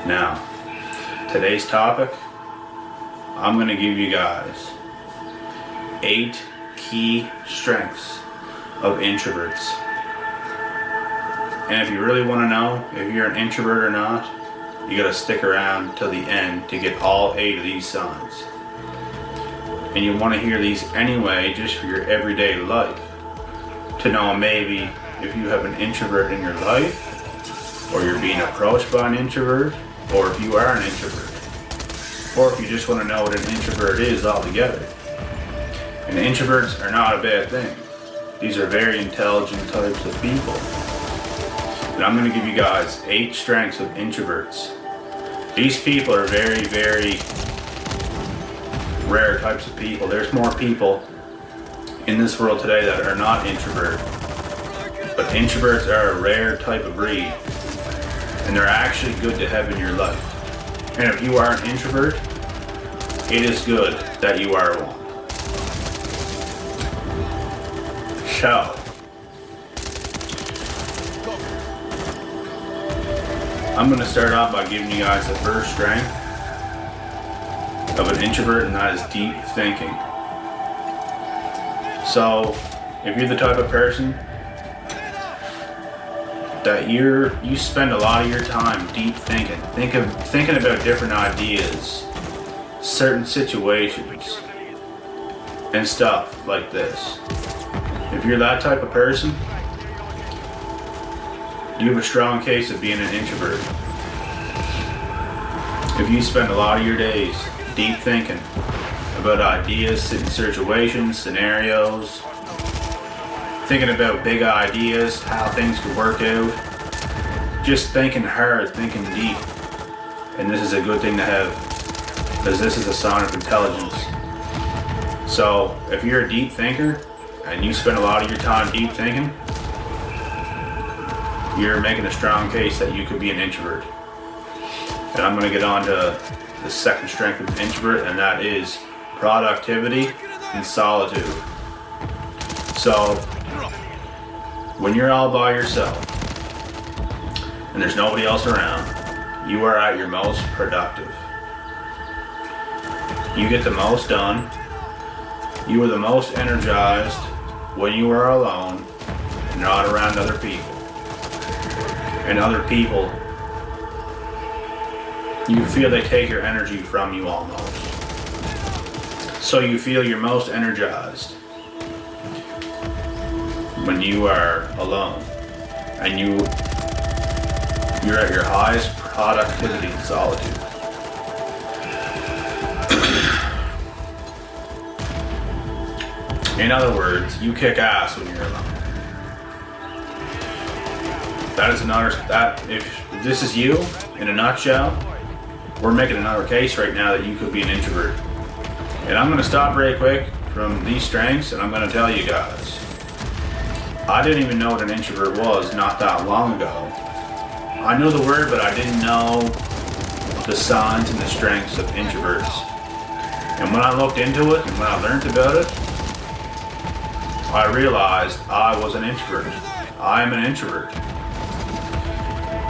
Now, today's topic, I'm going to give you guys 8 key strengths of introverts. And if you really want to know if you're an introvert or not, you got to stick around till the end to get all 8 of these signs. And you want to hear these anyway, just for your everyday life, to know maybe if you have an introvert in your life, or you're being approached by an introvert, or if you are an introvert, or if you just want to know what an introvert is altogether. And introverts are not a bad thing. These are very intelligent types of people. And I'm going to give you guys 8 strengths of introverts. These people are very, very rare types of people. There's more people in this world today that are not introverted. But introverts are a rare type of breed. And they're actually good to have in your life. And if you are an introvert, it is good that you are one. So, I'm going to start off by giving you guys the first strength of an introvert, and that is deep thinking. So, if you're the type of person that you spend a lot of your time deep thinking about different ideas, certain situations, and stuff like this. If you're that type of person, you have a strong case of being an introvert. If you spend a lot of your days deep thinking about ideas, situations, scenarios, thinking about big ideas, how things could work out, just thinking hard, thinking deep. And this is a good thing to have, because this is a sign of intelligence. So if you're a deep thinker and you spend a lot of your time deep thinking, you're making a strong case that you could be an introvert. And I'm going to get on to the second strength of an introvert, and that is productivity and solitude. So when you're all by yourself and there's nobody else around, you are at your most productive. You get the most done. You are the most energized when you are alone and not around other people. And other people, you feel they take your energy from you almost. So you feel you're most energized when you are alone, and you're at your highest productivity in solitude. In other words, you kick ass when you're alone. If this is you in a nutshell, we're making another case right now that you could be an introvert. And I'm going to stop very quick from these strengths, and I'm going to tell you guys, I didn't even know what an introvert was not that long ago. I knew the word, but I didn't know the signs and the strengths of introverts. And when I looked into it and when I learned about it, I realized I was an introvert. I am an introvert.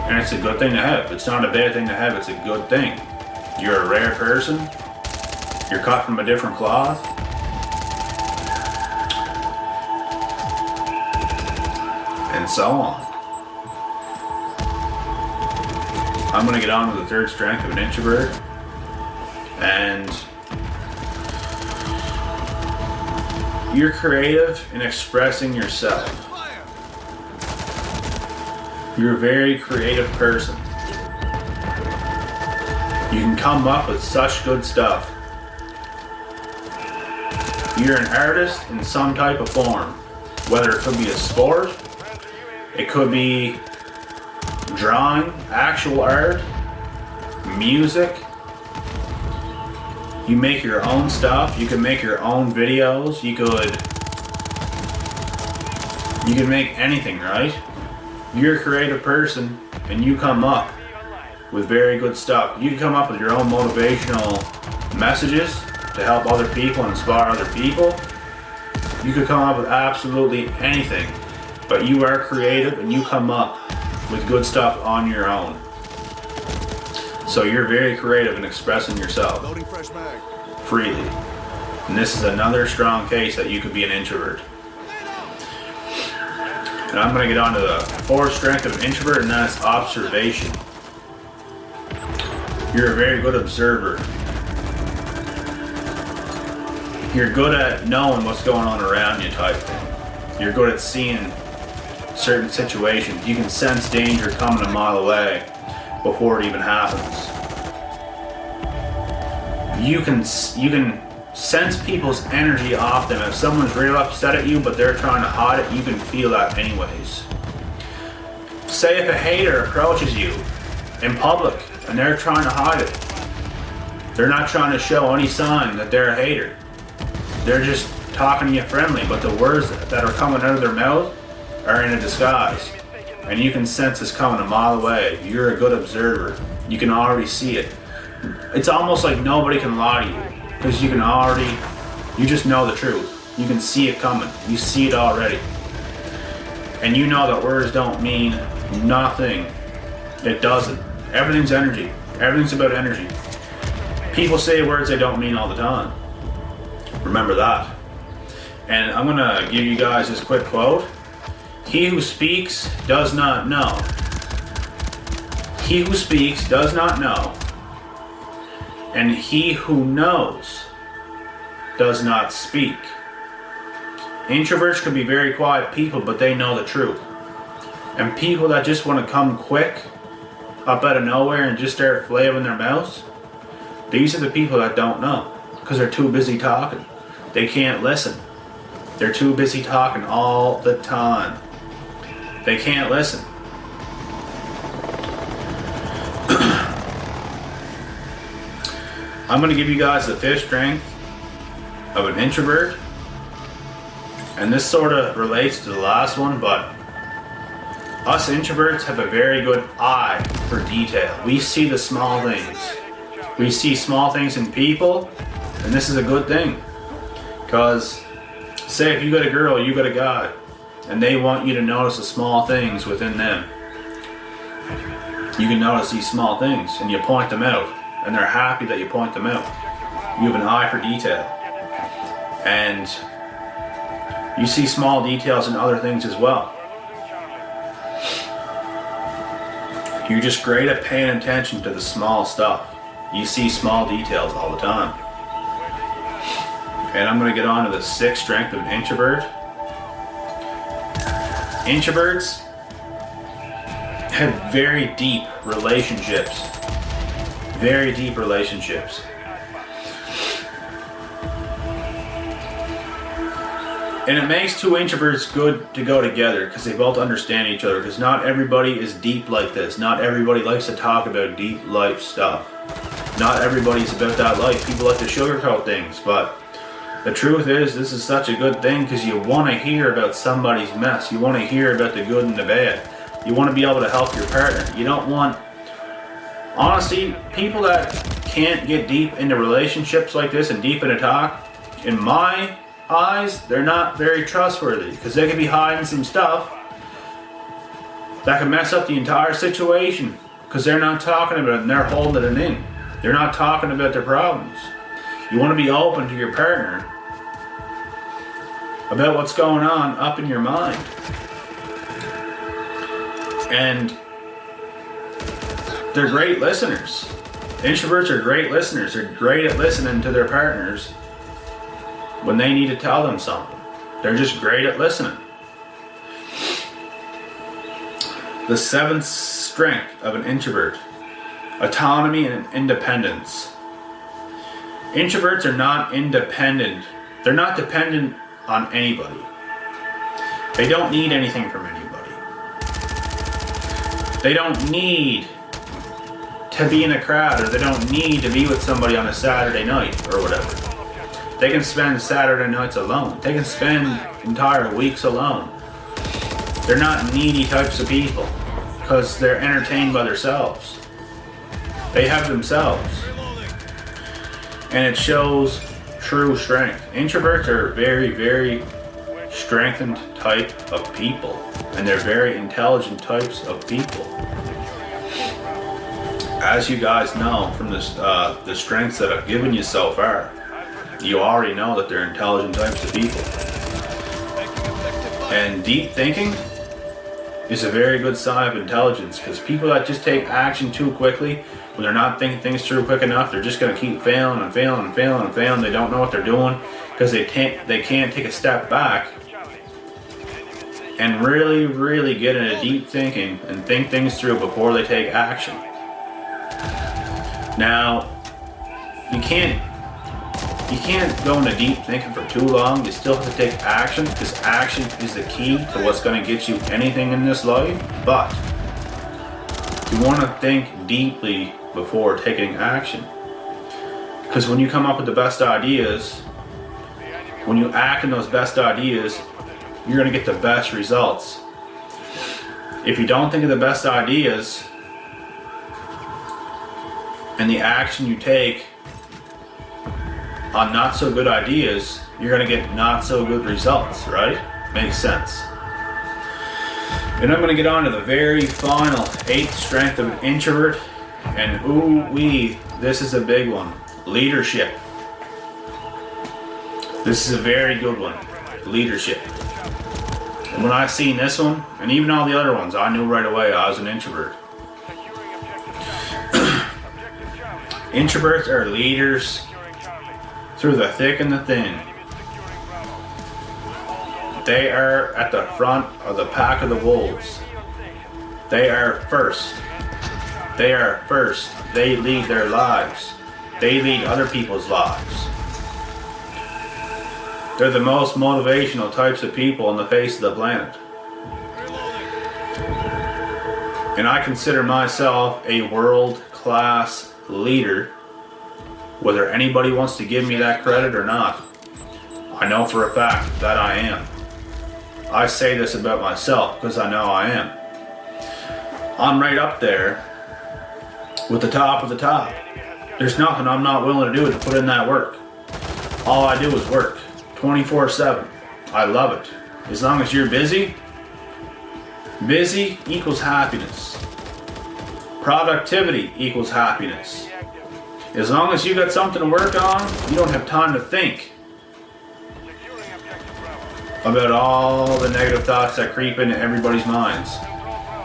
And it's a good thing to have. It's not a bad thing to have, it's a good thing. You're a rare person. You're cut from a different cloth. And so on. I'm going to get on to the third strength of an introvert. And you're creative in expressing yourself. You're a very creative person. You can come up with such good stuff. You're an artist in some type of form, whether it could be a sport, it could be drawing, actual art, music. You make your own stuff. You can make your own videos. You can make anything, right? You're a creative person and you come up with very good stuff. You can come up with your own motivational messages to help other people and inspire other people. You could come up with absolutely anything, but you are creative and you come up with good stuff on your own. So you're very creative in expressing yourself freely. And this is another strong case that you could be an introvert. And I'm going to get on to the fourth strength of an introvert, and that's observation. You're a very good observer. You're good at knowing what's going on around you type thing. You're good at seeing certain situations. You can sense danger coming a mile away before it even happens. You can sense people's energy off them. If someone's real upset at you but they're trying to hide it, you can feel that anyways. Say if a hater approaches you in public and they're trying to hide it. They're not trying to show any sign that they're a hater. They're just talking to you friendly, but the words that are coming out of their mouth are in a disguise. And you can sense it's coming a mile away. You're a good observer. You can already see it. It's almost like nobody can lie to you, because you just know the truth. You can see it coming. You see it already. And you know that words don't mean nothing. It doesn't. Everything's energy. Everything's about energy. People say words they don't mean all the time. Remember that. And I'm going to give you guys this quick quote. He who speaks does not know. He who speaks does not know. And he who knows does not speak. Introverts can be very quiet people, but they know the truth. And people that just want to come quick, up out of nowhere, and just start flaving their mouths, these are the people that don't know, because they're too busy talking. They can't listen. They're too busy talking all the time. They can't listen. I'm going to give you guys the fifth strength of an introvert. And this sort of relates to the last one, but us introverts have a very good eye for detail. We see the small things. We see small things in people, and this is a good thing. Because say if you got a girl, you got a guy, and they want you to notice the small things within them. You can notice these small things, and you point them out. And they're happy that you point them out. You have an eye for detail. And you see small details in other things as well. You're just great at paying attention to the small stuff. You see small details all the time. And I'm going to get on to the sixth strength of an introvert. Introverts have very deep relationships. Very deep relationships. And it makes two introverts good to go together because they both understand each other, because not everybody is deep like this. Not everybody likes to talk about deep life stuff. Not everybody's about that life. People like to sugarcoat things, but the truth is this is such a good thing because you want to hear about somebody's mess. You want to hear about the good and the bad. You want to be able to help your partner. You don't want... Honestly, people that can't get deep into relationships like this and deep into talk, in my eyes, they're not very trustworthy, because they could be hiding some stuff that can mess up the entire situation because they're not talking about it and they're holding it in. They're not talking about their problems. You want to be open to your partner about what's going on up in your mind. And they're great listeners. Introverts are great listeners. They're great at listening to their partners when they need to tell them something. They're just great at listening. The seventh strength of an introvert: autonomy and independence. Introverts are not independent. They're not dependent on anybody. They don't need anything from anybody. They don't need to be in a crowd, or they don't need to be with somebody on a Saturday night or whatever. They can spend Saturday nights alone. They can spend entire weeks alone. They're not needy types of people because they're entertained by themselves. They have themselves. And it shows true strength. Introverts are very, very strengthened type of people. And they're very intelligent types of people. As you guys know from this, the strengths that I've given you so far, you already know that they're intelligent types of people. And deep thinking is a very good sign of intelligence, because people that just take action too quickly, when they're not thinking things through quick enough, they're just going to keep failing and failing and failing and failing. They don't know what they're doing because they can't take a step back and really get into deep thinking and think things through before they take action. Now, you can't go into deep thinking for too long. You still have to take action, because action is the key to what's going to get you anything in this life. But you want to think deeply before taking action, because when you come up with the best ideas, when you act in those best ideas, you're going to get the best results. If you don't think of the best ideas and the action you take on not so good ideas, you're going to get not so good results, right? Makes sense. And I'm going to get on to the very final 8th strength of an introvert. And ooh-wee, this is a big one. Leadership. This is a very good one. Leadership. And when I seen this one, and even all the other ones, I knew right away I was an introvert. Introverts are leaders through the thick and the thin. They are at the front of the pack of the wolves. They are first. They are first. They lead their lives. They lead other people's lives. They're the most motivational types of people on the face of the planet. And I consider myself a world-class leader, whether anybody wants to give me that credit or not. I know for a fact that I am. I say this about myself because I know I am. I'm right up there with the top of the top. There's nothing I'm not willing to do to put in that work. All I do is work 24/7. I love it. As long as you're busy, busy equals happiness. Productivity equals happiness. As long as you got something to work on, you don't have time to think about all the negative thoughts that creep into everybody's minds.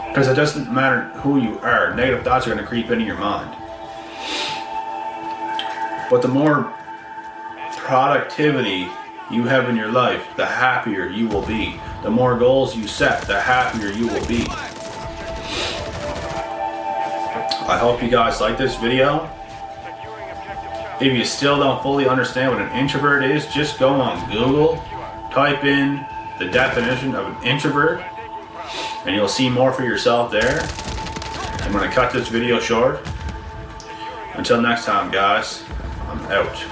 Because it doesn't matter who you are, negative thoughts are going to creep into your mind. But the more productivity you have in your life, the happier you will be. The more goals you set, the happier you will be. I hope you guys like this video. If you still don't fully understand what an introvert is, just go on Google, type in the definition of an introvert, and you'll see more for yourself there. I'm going to cut this video short. Until next time, guys, I'm out.